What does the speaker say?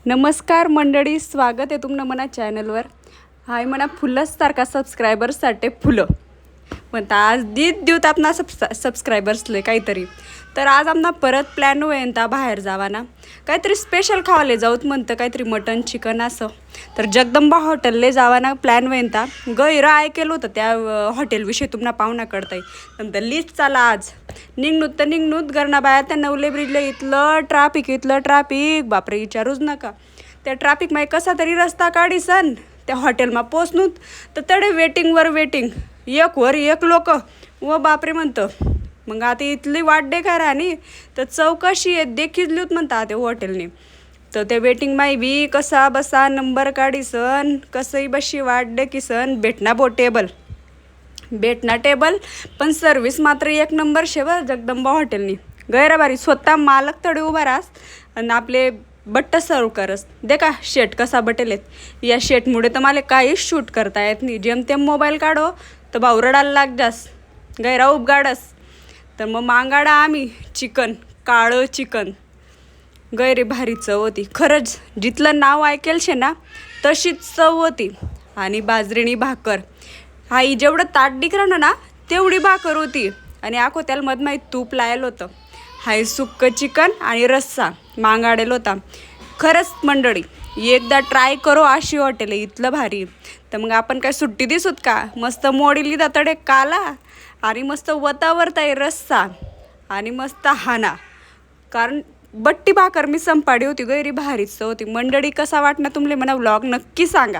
नमस्कार मंडळी, स्वागत आहे तुमनं मना चॅनलवर. हाय म्हणा फुलंच सारखा सबस्क्रायबर्ससाठी फुलं म्हणता आज देऊत आपणा सबस्क्रायबर्सले काहीतरी. तर आज आमना परत प्लॅन होईन ता बाहेर जावाना काहीतरी स्पेशल खावाले जाऊत म्हणतं, काहीतरी मटन चिकन असं. तर जगदंबा हॉटेलले जावाना प्लॅन होईन ता गैर ऐकेलं होतं त्या हॉटेलविषयी तुम्हाला पाहुणा कळताय. नंतर लिस्ट चाला आज निघणूत गरणा बाया त्या नवले ब्रिजला इथलं ट्राफिक बापरे विचारूच नका. त्या ट्राफिकमध्ये कसा तरी रस्ता काढीसन त्या हॉटेलमा पोचणूत तर तडे वेटिंग एक वर एक लोक व बापरे म्हणतं. मग आता इथली वाट दे काय राहणी तर चौकशी आहे देखील म्हणता ते हॉटेलने. तर त्या वेटिंग माई बी कसा बसा नंबर काढीसन कसंही बशी वाट दे किसन भेटना टेबल पण सर्विस मात्र एक नंबर शेवर जगदंबा हॉटेलनी. गैराबारी स्वतः मालक तडे उभा रास आणि आपले बट्ट सर्व करस. दे का शेट कसा बटेलेत. या शेटमुळे तर मला काहीच शूट करता येत नाही. जेमतेम मोबाईल काढो तर भाऊ रडायला लाग जास गैरा उपगाडस. तर मग मागाडा आम्ही काळं चिकन गैरे भारी चव होती खरंच. जिथलं नाव ऐकेल शे ना तशीच चव होती. आणि बाजरीनी भाकर हाई जेवढं ताट डिकरानं ना तेवढी भाकर होती. आणि आखो त्याला मधमाई तूप लायलं होतं. हाय सुक्क चिकन आणि रस्सा मागाडेल होता. खरंच मंडळी एकदा ट्राय करो अशी हॉटेल आहे इथलं भारी. तर मग आपण काय सुट्टी दिसूत का मस्त मोडी लिदा तडे काला आणि मस्त वतावरताय रस्सा आणि मस्त हाना. कारण बट्टी भाकर मी संपाडी होती गैरी भारीच होती. मंडळी कसा वाटणार तुमले म्हणा व्लॉग नक्की सांगा.